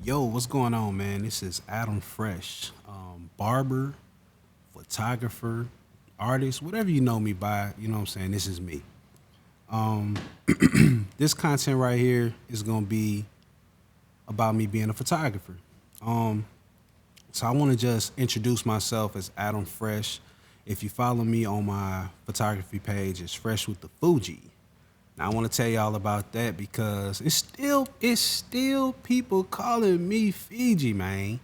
Yo, what's going on, man? This is Adam Fresh, barber, photographer, artist, whatever you know me by. You know what I'm saying? This is me. Um, this content right here is gonna be about me being a photographer. Um, so I want to just introduce myself as Adam Fresh. If you follow me on my photography page, it's Fresh with the Fuji. Now I want to tell y'all about that because it's still people calling me Fiji, man.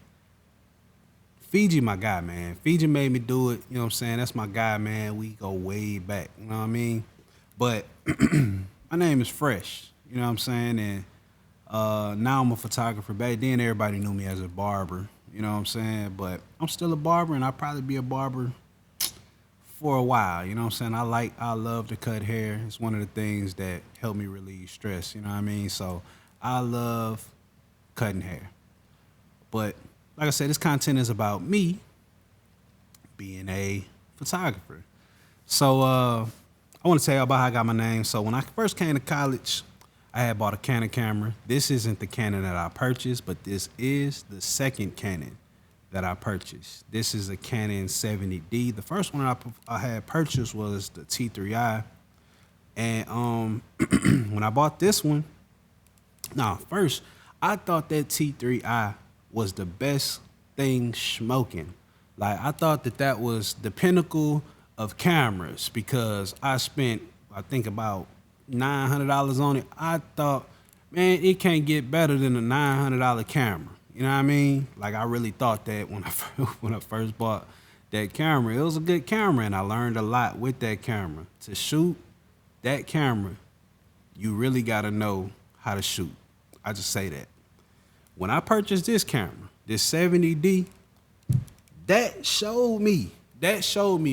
Fiji my guy, man. Fiji made me do it, you know what I'm saying? That's my guy, man. We go way back, you know what I mean? But my name is Fresh, you know what I'm saying? And now I'm a photographer. Back then everybody knew me as a barber, you know what I'm saying? But I'm still a barber and I'll probably be a barber for a while. You know what I'm saying? I love to cut hair. It's one of the things that help me relieve stress. You know what I mean? So I love cutting hair. But like I said, this content is about me being a photographer. So I want to tell you about how I got my name. So when I first came to college, I had bought a Canon camera. This isn't the Canon that I purchased, but this is the second Canon that I purchased. This is a Canon 70D. The first one I had purchased was the T3i. And when I bought this one, first I thought that T3i was the best thing smoking. Like I thought that was the pinnacle of cameras because I spent I think about $900 on it. I thought, man, it can't get better than a $900 camera. You know what I mean? Like I really thought that when I when I first bought that camera, it was a good camera, and I learned a lot with that camera. To shoot that camera, you really got to know how to shoot. I just say that. When I purchased this camera, this 70D, that showed me,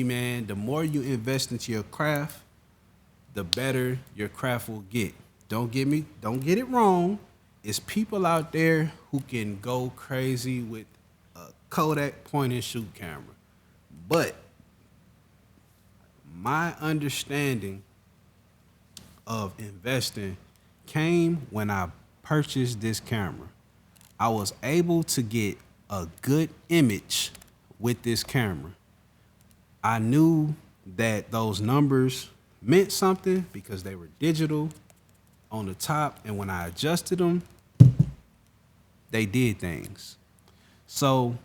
man, the more you invest into your craft, the better your craft will get. Don't get it wrong. It's people out there who can go crazy with a Kodak point and shoot camera. But my understanding of investing came when I purchased this camera. I was able to get a good image with this camera. I knew that those numbers meant something because they were digital on the top, and when I adjusted them, they did things. So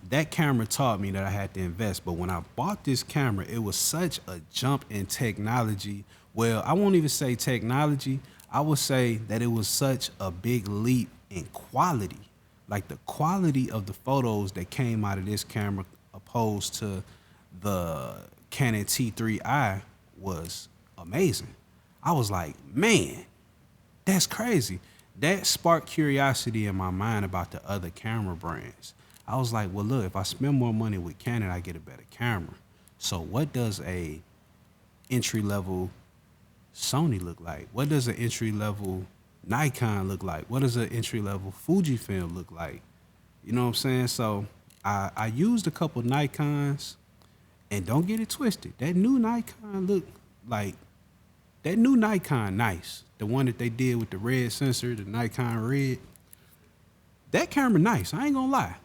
that camera taught me that I had to invest. But when I bought this camera, it was such a jump in technology. Well, I won't even say technology. I would say that it was such a big leap in quality. Like the quality of the photos that came out of this camera opposed to the Canon T3i was amazing. I was like, man, that's crazy. That sparked curiosity in my mind about the other camera brands. I was like, well, look, if I spend more money with Canon, I get a better camera. So what does a entry level Sony look like? What does an entry level Nikon look like? What does an entry level Fujifilm look like? You know what I'm saying? So I used a couple Nikons, and don't get it twisted. That new Nikon look like that new Nikon nice. The one that they did with the red sensor, the Nikon red. That camera nice. I ain't gonna lie.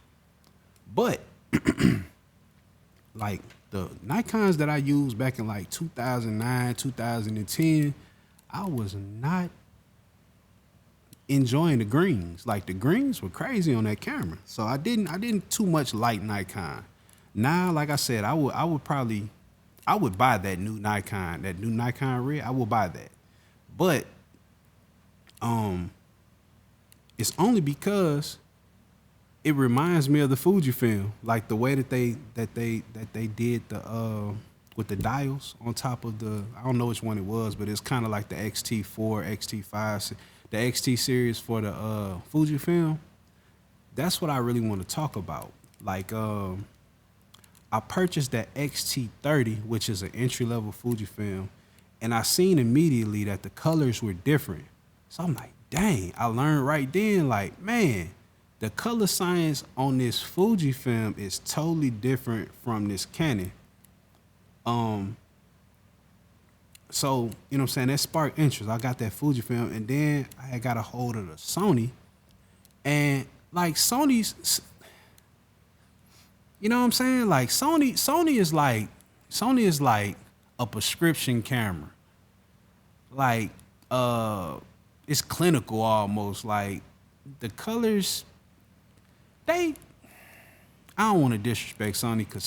But like the Nikons that I used back in like 2009, 2010, I was not enjoying the greens. Like the greens were crazy on that camera. So I didn't too much like Nikon. Now, like I said, I would buy that new Nikon red. I will buy that. But it's only because it reminds me of the Fujifilm, like the way that they did the with the dials on top of the, I don't know which one it was, but it's kind of like the XT4, XT5, the XT series for the Fujifilm. That's what I really want to talk about. Like I purchased that XT30, which is an entry level Fujifilm, and I seen immediately that the colors were different. So I'm like, dang, I learned right then, like, man, the color science on this Fujifilm is totally different from this Canon. So, you know what I'm saying? That sparked interest. I got that Fujifilm, and then I had got a hold of the Sony, And like you know what I'm saying? Like Sony is like a prescription camera. Like it's clinical almost. Like the colors, they I don't want to disrespect Sony because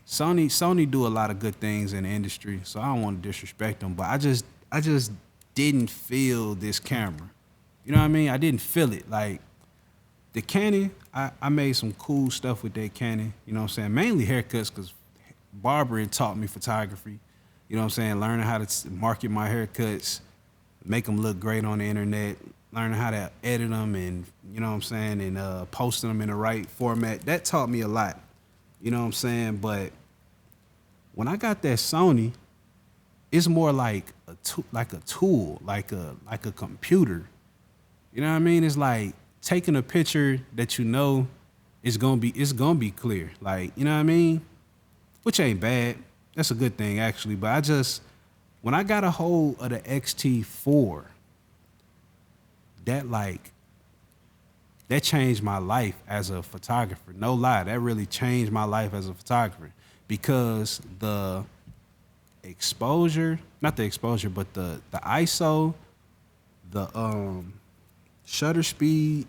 Sony do a lot of good things in the industry, so I don't want to disrespect them. But I just didn't feel this camera. You know what I mean? I didn't feel it. Like the Canon, I made some cool stuff with that Canon. You know what I'm saying? Mainly haircuts because barbering taught me photography. You know what I'm saying? Learning how to market my haircuts, make them look great on the internet, learning how to edit them and, you know what I'm saying, and posting them in the right format. That taught me a lot. You know what I'm saying? But when I got that Sony, it's more like a tool, like a computer. You know what I mean? It's like taking a picture that you know it's gonna be clear. Like, you know what I mean? Which ain't bad. That's a good thing actually. But when I got a hold of the XT4, that like that changed my life as a photographer. No lie, that really changed my life as a photographer because not the exposure, but the ISO, the shutter speed,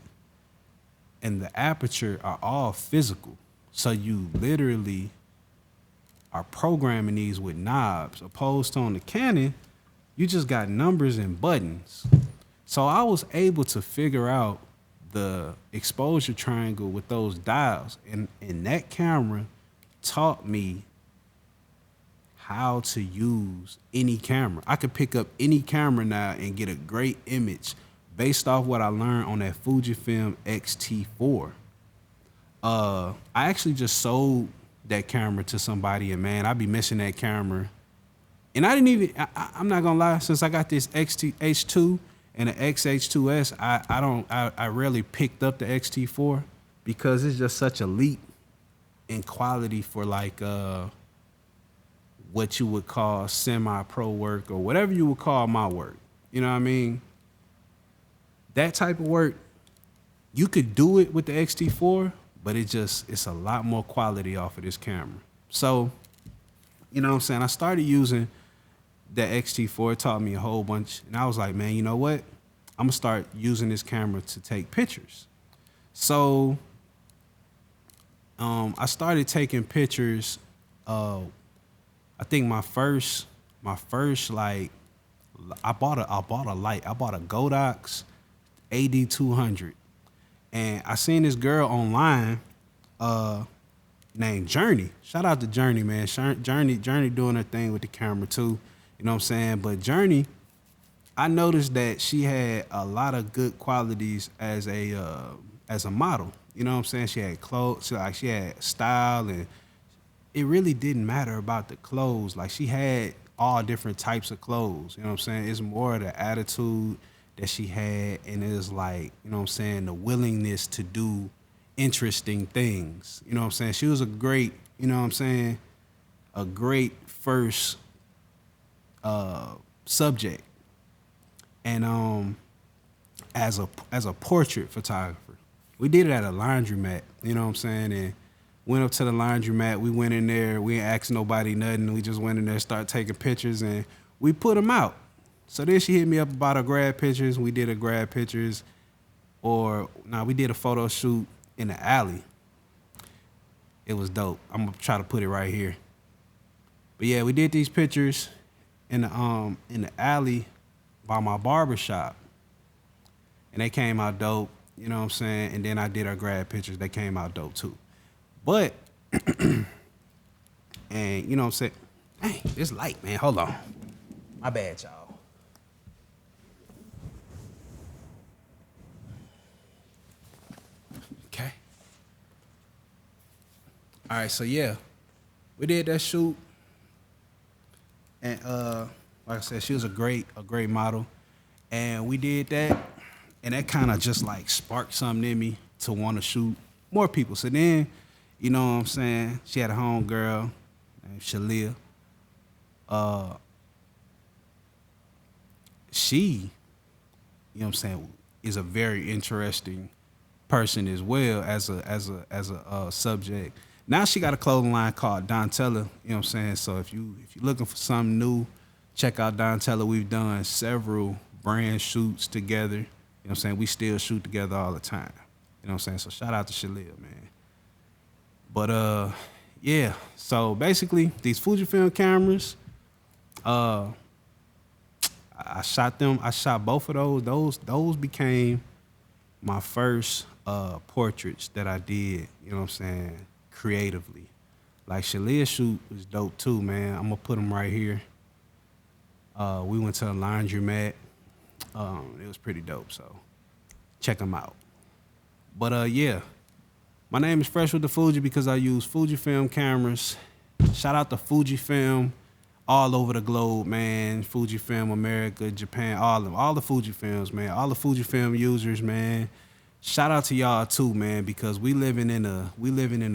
and the aperture are all physical. So you literally are programming these with knobs, opposed to on the Canon, you just got numbers and buttons. So I was able to figure out the exposure triangle with those dials. And that camera taught me how to use any camera. I could pick up any camera now and get a great image based off what I learned on that Fujifilm X-T4. I actually just sold that camera to somebody, and man, I be missing that camera. And I didn't even, I'm not gonna lie, since I got this H2 and the XH2S, I rarely picked up the XT4 because it's just such a leap in quality for like what you would call semi-pro work or whatever you would call my work. You know what I mean? That type of work, you could do it with the XT4, but it's a lot more quality off of this camera. So, you know what I'm saying? I started using the XT4. It taught me a whole bunch. And I was like, man, you know what? I'm gonna start using this camera to take pictures. So I started taking pictures. I think my first like I bought a light. I bought a Godox AD200, and I seen this girl online named Journey. Shout out to Journey, man. Journey doing her thing with the camera too. You know what I'm saying? But Journey, I noticed that she had a lot of good qualities as a model. You know what I'm saying? She had clothes, she had style, and it really didn't matter about the clothes. Like she had all different types of clothes. You know what I'm saying? It's more the attitude that she had, and it was like, you know what I'm saying, the willingness to do interesting things. You know what I'm saying? She was a great, you know what I'm saying, a great first subject. And as a portrait photographer, we did it at a laundromat. You know what I'm saying? And went up to the laundromat. We went in there. We ain't asked nobody nothing. We just went in there, started taking pictures, and we put them out. So then she hit me up about her grad pictures. We did a grad pictures, we did a photo shoot in the alley. It was dope. I'm gonna try to put it right here. But yeah, we did these pictures in the alley by my barber shop, and they came out dope. You know what I'm saying? And then I did our grad pictures. They came out dope too. But and you know what I'm saying? Dang, it's light, man. Hold on. My bad, y'all. Okay. All right, so yeah. We did that shoot. And like I said, she was a great model. And we did that. And that kind of just like sparked something in me to want to shoot more people. So then, you know what I'm saying, she had a homegirl named Shalia. She, you know what I'm saying, is a very interesting person as well as a subject. Now she got a clothing line called Dontella. You know what I'm saying? So if you're looking for something new, check out Dontella. We've done several brand shoots together. You know what I'm saying? We still shoot together all the time. You know what I'm saying? So shout out to Shalil, man. But yeah. So basically, these Fujifilm cameras, I shot them. I shot both of those. Those became my first portraits that I did. You know what I'm saying? Creatively. Like Shalil shoot was dope too, man. I'm gonna put them right here. We went to a laundromat. It was pretty dope. So check them out. But yeah. My name is FreshWithThefuji because I use Fujifilm cameras. Shout out to Fujifilm all over the globe, man. Fujifilm, America, Japan, all the Fujifilms, man. All the Fujifilm users, man. Shout out to y'all too, man, because we living in a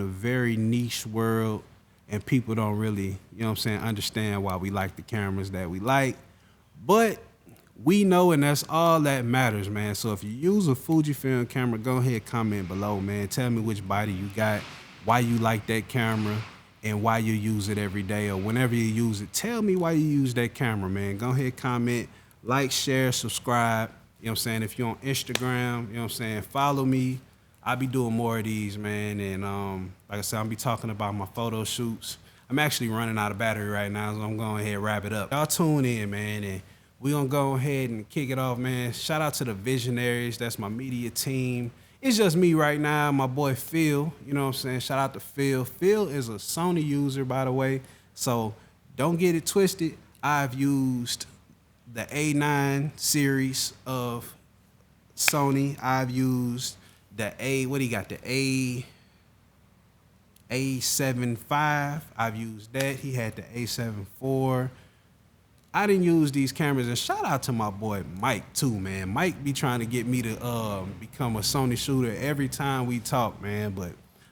very niche world, and people don't really, you know what I'm saying, understand why we like the cameras that we like. But we know, and that's all that matters, man. So if you use a Fujifilm camera, go ahead, comment below, man. Tell me which body you got, why you like that camera, and why you use it every day or whenever you use it. Tell me why you use that camera, man. Go ahead, comment, like, share, subscribe. You know what I'm saying? If you're on Instagram, you know what I'm saying, follow me. I'll be doing more of these, man. And like I said, I'll be talking about my photo shoots. I'm actually running out of battery right now, so I'm going ahead and wrap it up. Y'all tune in, man, and we're going to go ahead and kick it off, man. Shout out to the visionaries. That's my media team. It's just me right now, my boy Phil. You know what I'm saying? Shout out to Phil. Phil is a Sony user, by the way. So don't get it twisted. I've used the A9 series of Sony. I've used the A7 IV. I've used that. He had the A7 IV. I didn't use these cameras, and shout out to my boy Mike too, man. Mike be trying to get me to become a Sony shooter every time we talk, man. But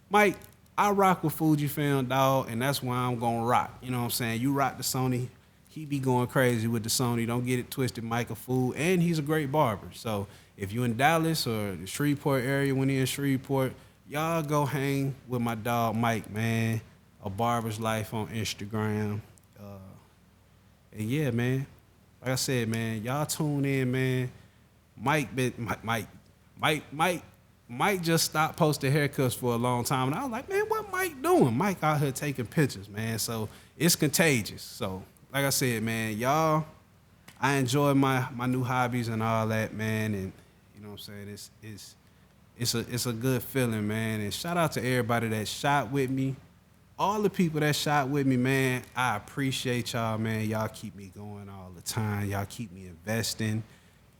Mike, I rock with Fujifilm, dog, and that's why I'm gonna rock. You know what I'm saying? You rock the Sony, he be going crazy with the Sony. Don't get it twisted, Mike a fool, and he's a great barber. So if you in Dallas or the Shreveport area, when he in Shreveport, y'all go hang with my dog Mike, man. A Barber's Life on Instagram. And yeah, man, like I said, man, y'all tune in, man. Mike just stopped posting haircuts for a long time. And I was like, man, what Mike doing? Mike out here taking pictures, man. So it's contagious. So like I said, man, y'all, I enjoy my new hobbies and all that, man. And you know what I'm saying? It's a good feeling, man. And shout out to everybody that shot with me. All the people that shot with me, man, I appreciate y'all, man. Y'all keep me going all the time. Y'all keep me investing.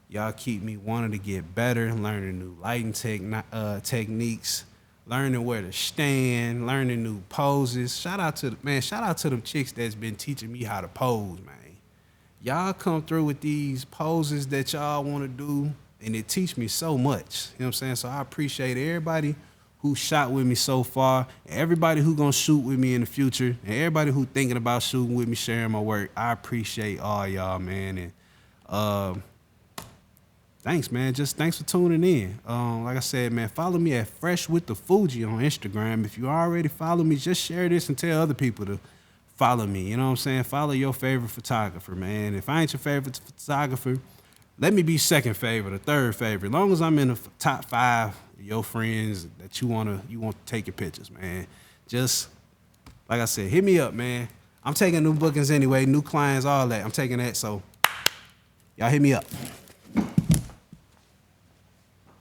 Y'all keep me wanting to get better, learning new lighting techniques, learning where to stand, learning new poses. Shout out to them chicks that's been teaching me how to pose, man. Y'all come through with these poses that y'all want to do, and it teach me so much. You know what I'm saying? So I appreciate everybody who shot with me so far, and everybody who gonna shoot with me in the future, and everybody who thinking about shooting with me, sharing my work. I appreciate all y'all, man. And thanks, man. Just thanks for tuning in. Like I said, man, follow me at FreshWithThefuji on Instagram. If you already follow me, just share this and tell other people to follow me. You know what I'm saying? Follow your favorite photographer, man. If I ain't your favorite photographer, let me be second favorite or third favorite. As long as I'm in the top 5 your friends that you want to take your pictures, man. Just like I said, hit me up, man. I'm taking new bookings anyway, new clients, all that. I'm taking that, so y'all hit me up.